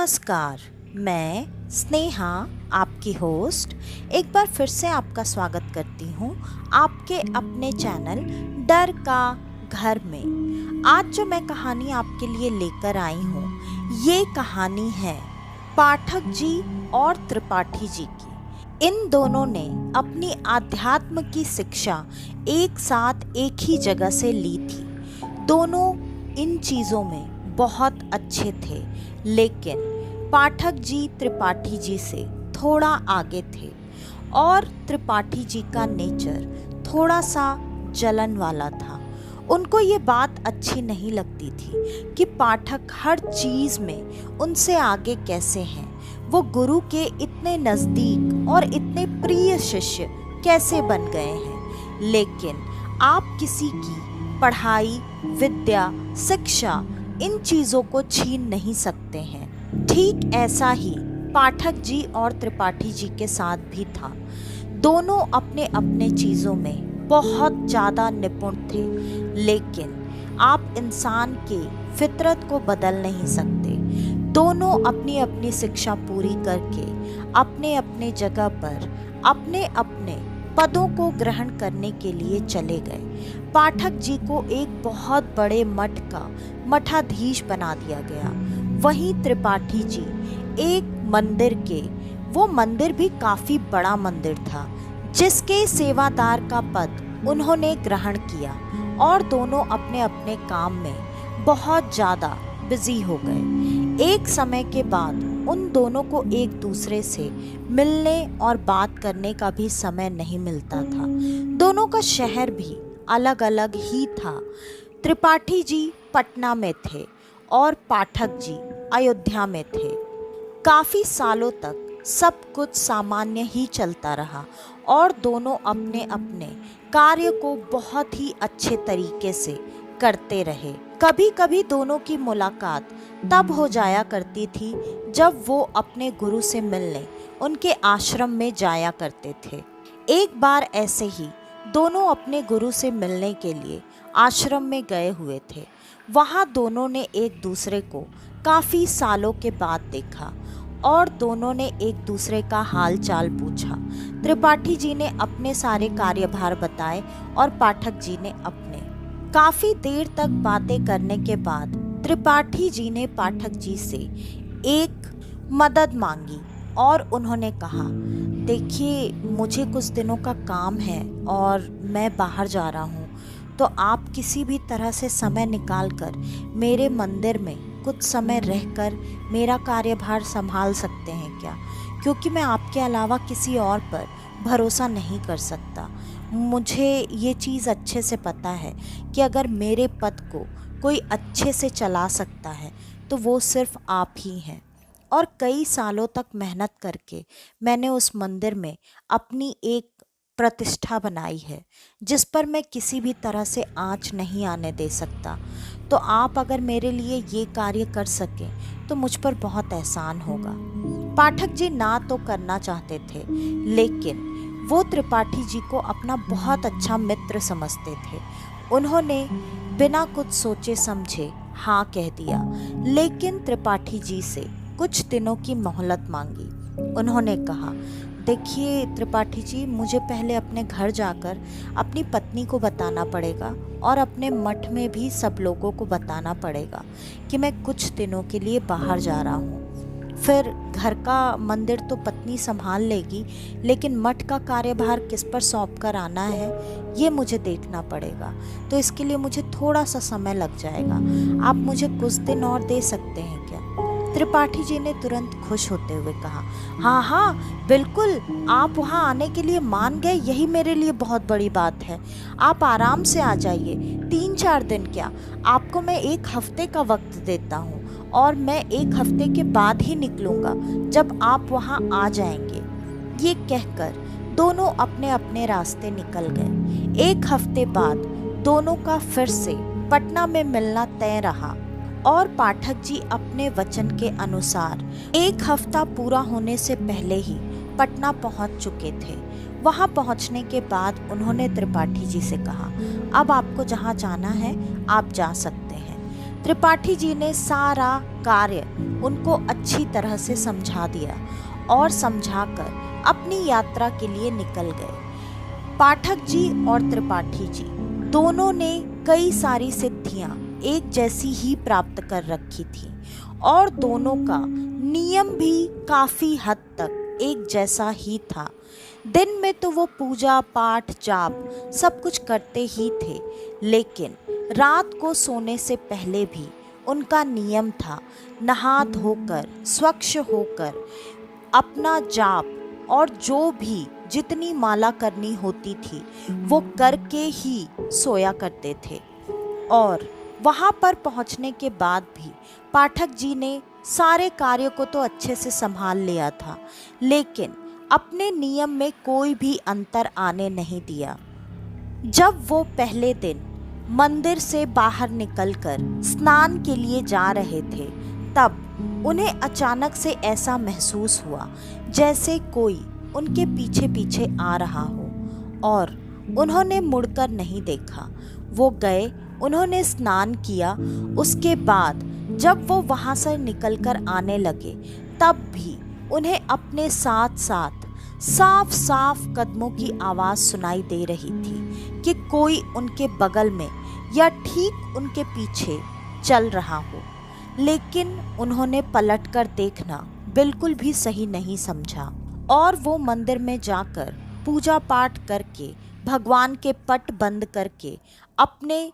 नमस्कार, मैं स्नेहा आपकी होस्ट एक बार फिर से आपका स्वागत करती हूँ आपके अपने चैनल डर का घर में। आज जो मैं कहानी आपके लिए लेकर आई हूँ, ये कहानी है पाठक जी और त्रिपाठी जी की। इन दोनों ने अपनी आध्यात्म की शिक्षा एक साथ एक ही जगह से ली थी। दोनों इन चीज़ों में बहुत अच्छे थे, लेकिन पाठक जी त्रिपाठी जी से थोड़ा आगे थे और त्रिपाठी जी का नेचर थोड़ा सा जलन वाला था। उनको ये बात अच्छी नहीं लगती थी कि पाठक हर चीज़ में उनसे आगे कैसे हैं, वो गुरु के इतने नज़दीक और इतने प्रिय शिष्य कैसे बन गए हैं। लेकिन आप किसी की पढ़ाई, विद्या, शिक्षा, इन चीज़ों को छीन नहीं सकते हैं। ठीक ऐसा ही पाठक जी और त्रिपाठी जी के साथ भी था। दोनों अपने अपने चीज़ों में बहुत ज़्यादा निपुण थे, लेकिन आप इंसान के फितरत को बदल नहीं सकते। दोनों अपनी अपनी शिक्षा पूरी करके अपने अपने जगह पर अपने अपने पदों को ग्रहण करने के लिए चले गए। पाठक जी को एक बहुत बड़े मठ का मठाधीश बना दिया गया। वहीं त्रिपाठी जी एक मंदिर के, वो मंदिर भी काफ़ी बड़ा मंदिर था, जिसके सेवादार का पद उन्होंने ग्रहण किया और दोनों अपने अपने काम में बहुत ज़्यादा बिजी हो गए। एक समय के बाद उन दोनों को एक दूसरे से मिलने और बात करने का भी समय नहीं मिलता था। दोनों का शहर भी अलग अलग ही था। त्रिपाठी जी पटना में थे और पाठक जी अयोध्या में थे। काफ़ी सालों तक सब कुछ सामान्य ही चलता रहा और दोनों अपने अपने कार्य को बहुत ही अच्छे तरीके से करते रहे। कभी कभी दोनों की मुलाकात तब हो जाया करती थी जब वो अपने गुरु से मिलने उनके आश्रम में जाया करते थे। एक बार ऐसे ही दोनों अपने गुरु से मिलने के लिए आश्रम में गए हुए थे। वहाँ दोनों ने एक दूसरे को काफ़ी सालों के बाद देखा और दोनों ने एक दूसरे का हाल चाल पूछा। त्रिपाठी जी ने अपने सारे कार्यभार बताए और पाठक जी ने अपने। काफ़ी देर तक बातें करने के बाद त्रिपाठी जी ने पाठक जी से एक मदद मांगी और उन्होंने कहा, देखिए मुझे कुछ दिनों का काम है और मैं बाहर जा रहा हूँ, तो आप किसी भी तरह से समय निकाल कर मेरे मंदिर में कुछ समय रहकर मेरा कार्यभार संभाल सकते हैं क्या? क्योंकि मैं आपके अलावा किसी और पर भरोसा नहीं कर सकता। मुझे ये चीज़ अच्छे से पता है कि अगर मेरे पद को कोई अच्छे से चला सकता है तो वो सिर्फ आप ही हैं। और कई सालों तक मेहनत करके मैंने उस मंदिर में अपनी एक प्रतिष्ठा बनाई है, जिस पर मैं किसी भी तरह से आँच नहीं आने दे सकता। तो आप अगर मेरे लिए ये कार्य कर सकें तो मुझ पर बहुत एहसान होगा। पाठक जी ना तो करना चाहते थे, लेकिन वो त्रिपाठी जी को अपना बहुत अच्छा मित्र समझते थे। उन्होंने बिना कुछ सोचे समझे हाँ कह दिया, लेकिन त्रिपाठी जी से कुछ दिनों की मोहलत मांगी। उन्होंने कहा, देखिए त्रिपाठी जी, मुझे पहले अपने घर जाकर अपनी पत्नी को बताना पड़ेगा और अपने मठ में भी सब लोगों को बताना पड़ेगा कि मैं कुछ दिनों के लिए बाहर जा रहा हूँ। फिर घर का मंदिर तो पत्नी संभाल लेगी, लेकिन मठ का कार्यभार किस पर सौंप कर आना है ये मुझे देखना पड़ेगा। तो इसके लिए मुझे थोड़ा सा समय लग जाएगा। आप मुझे कुछ दिन और दे सकते हैं क्या? त्रिपाठी जी ने तुरंत खुश होते हुए कहा, हाँ हाँ बिल्कुल, आप वहाँ आने के लिए मान गए, यही मेरे लिए बहुत बड़ी बात है। आप आराम से आ जाइए। 3-4 दिन क्या, आपको मैं 1 हफ्ते का वक्त देता हूँ और मैं 1 हफ्ते के बाद ही निकलूँगा जब आप वहाँ आ जाएंगे। ये कहकर दोनों अपने अपने रास्ते निकल गए। 1 हफ्ते बाद दोनों का फिर से पटना में मिलना तय रहा और पाठक जी अपने वचन के अनुसार 1 हफ्ता पूरा होने से पहले ही पटना पहुंच चुके थे। वहां पहुंचने के बाद उन्होंने त्रिपाठी जी से कहा, अब आपको जहां जाना है आप जा सकते हैं। त्रिपाठी जी ने सारा कार्य उनको अच्छी तरह से समझा दिया और समझाकर अपनी यात्रा के लिए निकल गए। पाठक जी और त्रिपाठी जी दोनों ने कई सारी सिद्धियां एक जैसी ही प्राप्त कर रखी थी और दोनों का नियम भी काफी हद तक एक जैसा ही था। दिन में तो वो पूजा पाठ जाप सब कुछ करते ही थे, लेकिन रात को सोने से पहले भी उनका नियम था नहा धोकर स्वच्छ होकर अपना जाप और जो भी जितनी माला करनी होती थी वो करके ही सोया करते थे। और वहाँ पर पहुँचने के बाद भी पाठक जी ने सारे कार्य को तो अच्छे से संभाल लिया था, लेकिन अपने नियम में कोई भी अंतर आने नहीं दिया। जब वो पहले दिन मंदिर से बाहर निकलकर स्नान के लिए जा रहे थे, तब उन्हें अचानक से ऐसा महसूस हुआ जैसे कोई उनके पीछे पीछे आ रहा हो, और उन्होंने मुड़कर नहीं देखा। वो गए, उन्होंने स्नान किया। उसके बाद जब वो वहाँ से निकलकर आने लगे, तब भी उन्हें अपने साथ साथ साफ साफ कदमों की आवाज़ सुनाई दे रही थी कि कोई उनके बगल में या ठीक उनके पीछे चल रहा हो, लेकिन उन्होंने पलटकर देखना बिल्कुल भी सही नहीं समझा और वो मंदिर में जाकर पूजा पाठ करके भगवान के पट बंद करके अपने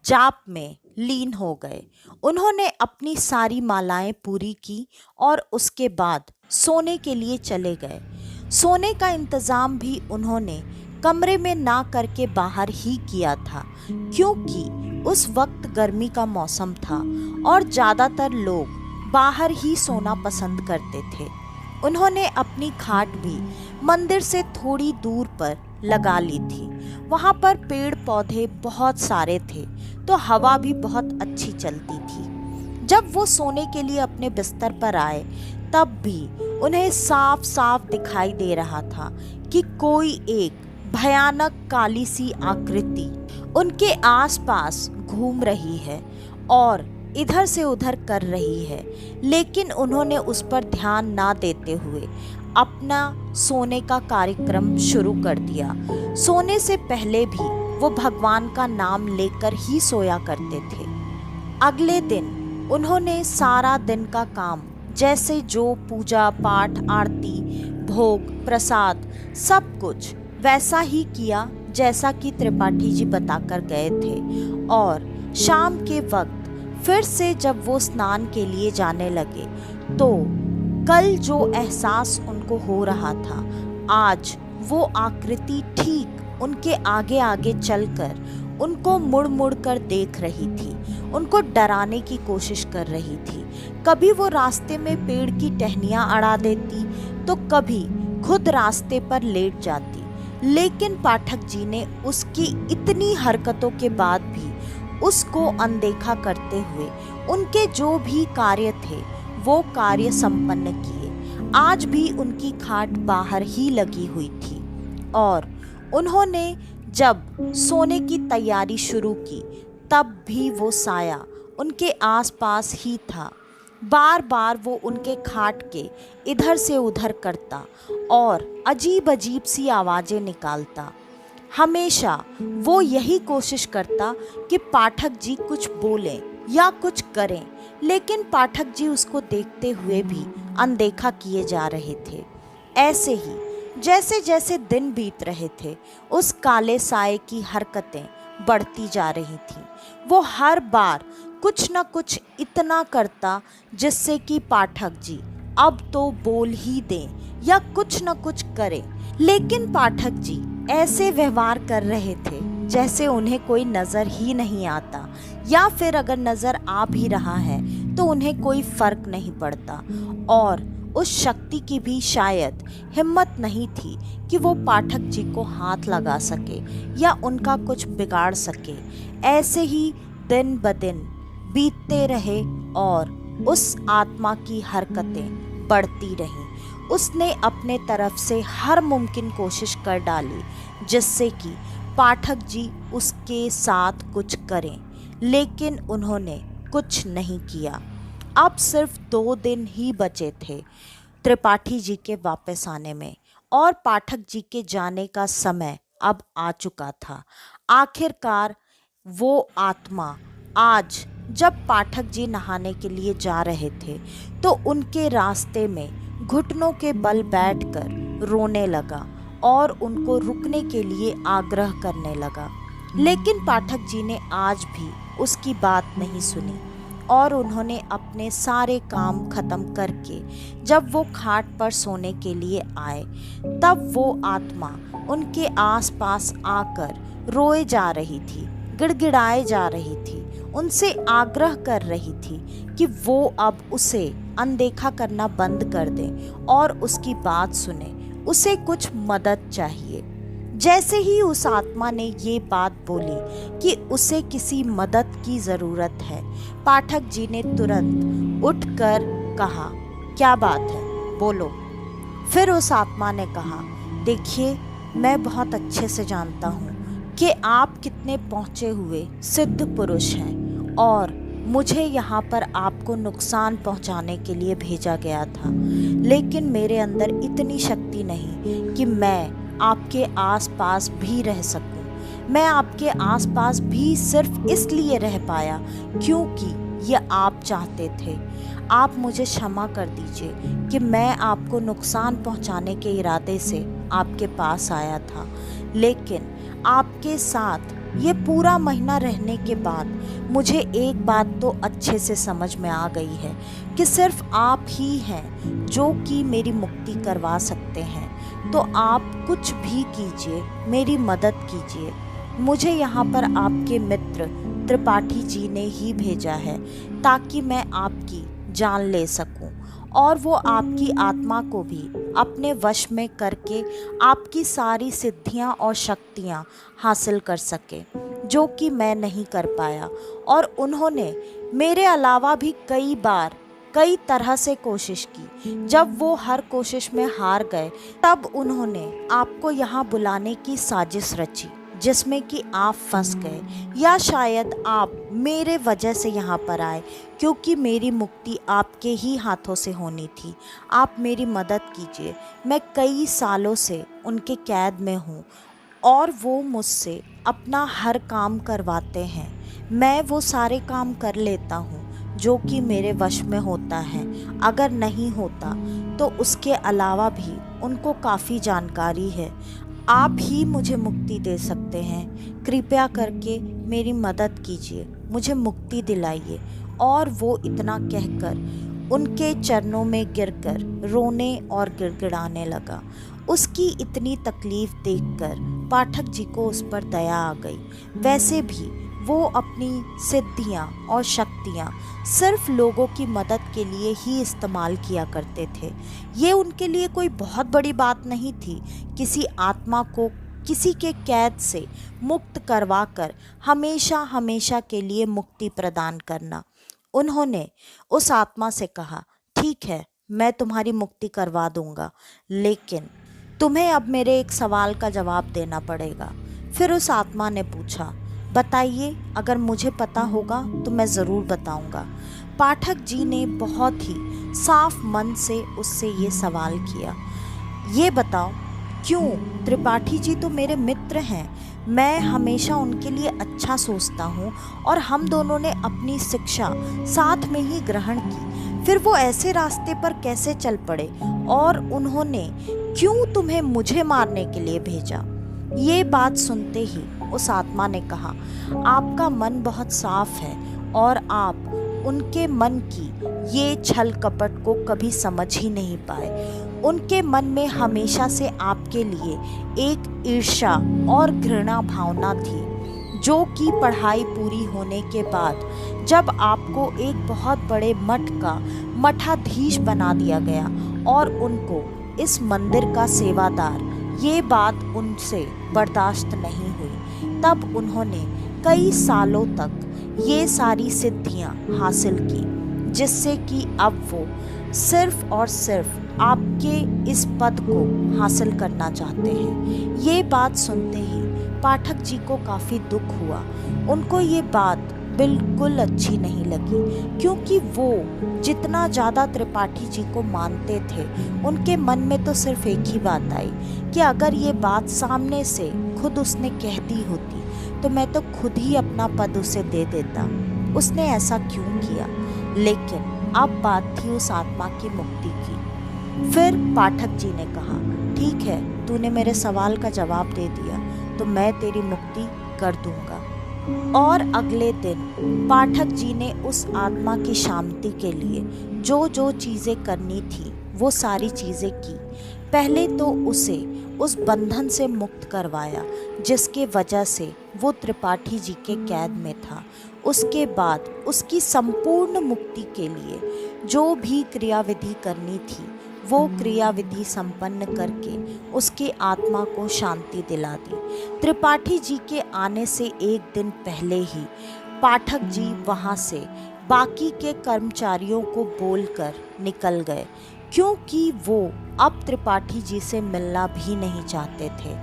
जाप में लीन हो गए। उन्होंने अपनी सारी मालाएं पूरी की और उसके बाद सोने के लिए चले गए। सोने का इंतज़ाम भी उन्होंने कमरे में ना करके बाहर ही किया था, क्योंकि उस वक्त गर्मी का मौसम था और ज़्यादातर लोग बाहर ही सोना पसंद करते थे। उन्होंने अपनी खाट भी मंदिर से थोड़ी दूर पर लगा ली थी। वहाँ पर पेड़ पौधे बहुत सारे थे, तो हवा भी बहुत अच्छी चलती थी। जब वो सोने के लिए अपने बिस्तर पर आए, तब भी उन्हें साफ साफ दिखाई दे रहा था कि कोई एक भयानक काली सी आकृति उनके आसपास घूम रही है और इधर से उधर कर रही है, लेकिन उन्होंने उस पर ध्यान ना देते हुए अपना सोने का कार्यक्रम शुरू कर दिया। सोने से पहले भी वो भगवान का नाम लेकर ही सोया करते थे। अगले दिन उन्होंने सारा दिन का काम, जैसे जो पूजा पाठ आरती भोग प्रसाद सब कुछ वैसा ही किया जैसा कि त्रिपाठी जी बताकर गए थे। और शाम के वक्त फिर से जब वो स्नान के लिए जाने लगे, तो कल जो एहसास उनको हो रहा था, आज वो आकृति ठीक उनके आगे आगे चलकर उनको मुड़ मुड़ कर देख रही थी, उनको डराने की कोशिश कर रही थी। कभी वो रास्ते में पेड़ की टहनियाँ अड़ा देती, तो कभी खुद रास्ते पर लेट जाती, लेकिन पाठक जी ने उसकी इतनी हरकतों के बाद भी उसको अनदेखा करते हुए उनके जो भी कार्य थे वो कार्य संपन्न किए। आज भी उनकी खाट बाहर ही लगी हुई थी और उन्होंने जब सोने की तैयारी शुरू की, तब भी वो साया उनके आसपास ही था। बार बार वो उनके खाट के इधर से उधर करता और अजीब अजीब सी आवाज़ें निकालता। हमेशा वो यही कोशिश करता कि पाठक जी कुछ बोलें या कुछ करें, लेकिन पाठक जी उसको देखते हुए भी अनदेखा किए जा रहे थे। ऐसे ही जैसे जैसे दिन बीत रहे थे, उस काले साए की हरकतें बढ़ती जा रही थीं। वो हर बार कुछ न कुछ इतना करता जिससे कि पाठक जी अब तो बोल ही दें या कुछ न कुछ करें, लेकिन पाठक जी ऐसे व्यवहार कर रहे थे जैसे उन्हें कोई नज़र ही नहीं आता, या फिर अगर नज़र आ भी रहा है तो उन्हें कोई फर्क नहीं पड़ता। और उस शक्ति की भी शायद हिम्मत नहीं थी कि वो पाठक जी को हाथ लगा सके या उनका कुछ बिगाड़ सके। ऐसे ही दिन ब दिन बीतते रहे और उस आत्मा की हरकतें बढ़ती रहीं। उसने अपने तरफ से हर मुमकिन कोशिश कर डाली जिससे कि पाठक जी उसके साथ कुछ करें, लेकिन उन्होंने कुछ नहीं किया। अब सिर्फ 2 दिन ही बचे थे त्रिपाठी जी के वापस आने में, और पाठक जी के जाने का समय अब आ चुका था। आखिरकार वो आत्मा आज जब पाठक जी नहाने के लिए जा रहे थे तो उनके रास्ते में घुटनों के बल बैठकर रोने लगा और उनको रुकने के लिए आग्रह करने लगा। लेकिन पाठक जी ने आज भी उसकी बात नहीं सुनी और उन्होंने अपने सारे काम खत्म करके जब वो खाट पर सोने के लिए आए तब वो आत्मा उनके आसपास आकर रोए जा रही थी, गिड़गिड़ाए जा रही थी, उनसे आग्रह कर रही थी कि वो अब उसे अनदेखा करना बंद कर दें और उसकी बात सुने, उसे कुछ मदद चाहिए। जैसे ही उस आत्मा ने ये बात बोली कि उसे किसी मदद की ज़रूरत है, पाठक जी ने तुरंत उठकर कहा, क्या बात है, बोलो। फिर उस आत्मा ने कहा, देखिए, मैं बहुत अच्छे से जानता हूँ कि आप कितने पहुँचे हुए सिद्ध पुरुष हैं और मुझे यहाँ पर आपको नुकसान पहुँचाने के लिए भेजा गया था, लेकिन मेरे अंदर इतनी शक्ति नहीं कि मैं आपके आसपास भी रह सकूं। मैं आपके आसपास भी सिर्फ इसलिए रह पाया क्योंकि ये आप चाहते थे। आप मुझे क्षमा कर दीजिए कि मैं आपको नुकसान पहुंचाने के इरादे से आपके पास आया था, लेकिन आपके साथ ये पूरा महीना रहने के बाद मुझे एक बात तो अच्छे से समझ में आ गई है कि सिर्फ आप ही हैं जो कि मेरी मुक्ति करवा सकते हैं। तो आप कुछ भी कीजिए, मेरी मदद कीजिए। मुझे यहाँ पर आपके मित्र त्रिपाठी जी ने ही भेजा है ताकि मैं आपकी जान ले सकूं और वो आपकी आत्मा को भी अपने वश में करके आपकी सारी सिद्धियां और शक्तियां हासिल कर सके, जो कि मैं नहीं कर पाया। और उन्होंने मेरे अलावा भी कई बार कई तरह से कोशिश की। जब वो हर कोशिश में हार गए तब उन्होंने आपको यहाँ बुलाने की साजिश रची, जिसमें कि आप फंस गए, या शायद आप मेरे वजह से यहाँ पर आए क्योंकि मेरी मुक्ति आपके ही हाथों से होनी थी। आप मेरी मदद कीजिए। मैं कई सालों से उनके कैद में हूँ और वो मुझसे अपना हर काम करवाते हैं। मैं वो सारे काम कर लेता हूँ जो कि मेरे वश में होता है। अगर नहीं होता तो उसके अलावा भी उनको काफ़ी जानकारी है। आप ही मुझे मुक्ति दे सकते हैं। कृपया करके मेरी मदद कीजिए, मुझे मुक्ति दिलाइए। और वो इतना कहकर उनके चरणों में गिरकर रोने और गिड़गिड़ाने लगा। उसकी इतनी तकलीफ़ देखकर पाठक जी को उस पर दया आ गई। वैसे भी वो अपनी सिद्धियाँ और शक्तियाँ सिर्फ लोगों की मदद के लिए ही इस्तेमाल किया करते थे। ये उनके लिए कोई बहुत बड़ी बात नहीं थी किसी आत्मा को किसी के कैद से मुक्त करवाकर हमेशा हमेशा के लिए मुक्ति प्रदान करना। उन्होंने उस आत्मा से कहा, ठीक है, मैं तुम्हारी मुक्ति करवा दूंगा, लेकिन तुम्हें अब मेरे एक सवाल का जवाब देना पड़ेगा। फिर उस आत्मा ने पूछा, बताइए, अगर मुझे पता होगा तो मैं ज़रूर बताऊंगा। पाठक जी ने बहुत ही साफ मन से उससे ये सवाल किया, ये बताओ, क्यों? त्रिपाठी जी तो मेरे मित्र हैं, मैं हमेशा उनके लिए अच्छा सोचता हूँ और हम दोनों ने अपनी शिक्षा साथ में ही ग्रहण की, फिर वो ऐसे रास्ते पर कैसे चल पड़े और उन्होंने क्यों तुम्हें मुझे मारने के लिए भेजा? ये बात सुनते ही उस आत्मा ने कहा, आपका मन बहुत साफ है और आप उनके मन की ये छल कपट को कभी समझ ही नहीं पाए। उनके मन में हमेशा से आपके लिए एक ईर्ष्या और घृणा भावना थी, जो कि पढ़ाई पूरी होने के बाद जब आपको एक बहुत बड़े मठ का मठाधीश बना दिया गया और उनको इस मंदिर का सेवादार, ये बात उनसे बर्दाश्त नहीं हुई। तब उन्होंने कई सालों तक ये सारी सिद्धियां हासिल की, जिससे कि अब वो सिर्फ और सिर्फ आपके इस पद को हासिल करना चाहते हैं। ये बात सुनते ही पाठक जी को काफ़ी दुख हुआ। उनको ये बात बिल्कुल अच्छी नहीं लगी, क्योंकि वो जितना ज़्यादा त्रिपाठी जी को मानते थे, उनके मन में तो सिर्फ एक ही बात आई कि अगर ये बात सामने से खुद उसने कह दी होती तो मैं तो खुद ही अपना पद उसे दे देता। उसने ऐसा क्यों किया? लेकिन अब बात थी उस आत्मा की मुक्ति की। फिर पाठक जी ने कहा, ठीक है, तूने मेरे सवाल का जवाब दे दिया तो मैं तेरी मुक्ति कर दूंगा। और अगले दिन पाठक जी ने उस आत्मा की शांति के लिए जो जो चीज़ें करनी थी वो सारी चीज़ें की। पहले तो उसे उस बंधन से मुक्त करवाया जिसके वजह से वो त्रिपाठी जी के कैद में था। उसके बाद उसकी संपूर्ण मुक्ति के लिए जो भी क्रियाविधि करनी थी वो क्रियाविधि संपन्न करके उसकी आत्मा को शांति दिला दी। त्रिपाठी जी के आने से एक दिन पहले ही पाठक जी वहाँ से बाकी के कर्मचारियों को बोलकर निकल गए, क्योंकि वो अब त्रिपाठी जी से मिलना भी नहीं चाहते थे।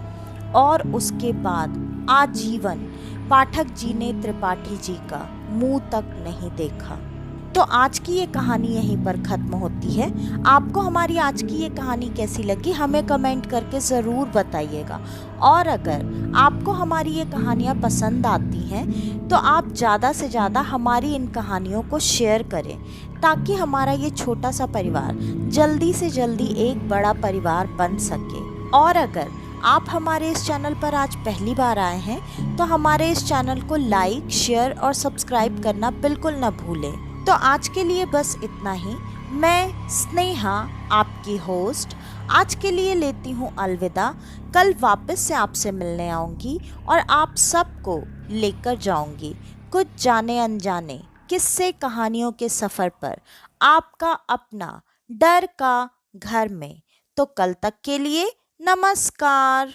और उसके बाद आजीवन पाठक जी ने त्रिपाठी जी का मुंह तक नहीं देखा। तो आज की ये कहानी यहीं पर ख़त्म होती है। आपको हमारी आज की ये कहानी कैसी लगी हमें कमेंट करके ज़रूर बताइएगा। और अगर आपको हमारी ये कहानियाँ पसंद आती हैं तो आप ज़्यादा से ज़्यादा हमारी इन कहानियों को शेयर करें, ताकि हमारा ये छोटा सा परिवार जल्दी से जल्दी एक बड़ा परिवार बन सके। और अगर आप हमारे इस चैनल पर आज पहली बार आए हैं तो हमारे इस चैनल को लाइक, शेयर और सब्सक्राइब करना बिल्कुल ना भूलें। तो आज के लिए बस इतना ही। मैं स्नेहा, आपकी होस्ट, आज के लिए लेती हूँ अलविदा। कल वापस से आपसे मिलने आऊँगी और आप सबको लेकर जाऊँगी कुछ जाने अनजाने किस्से कहानियों के सफ़र पर, आपका अपना डर का घर में। तो कल तक के लिए नमस्कार।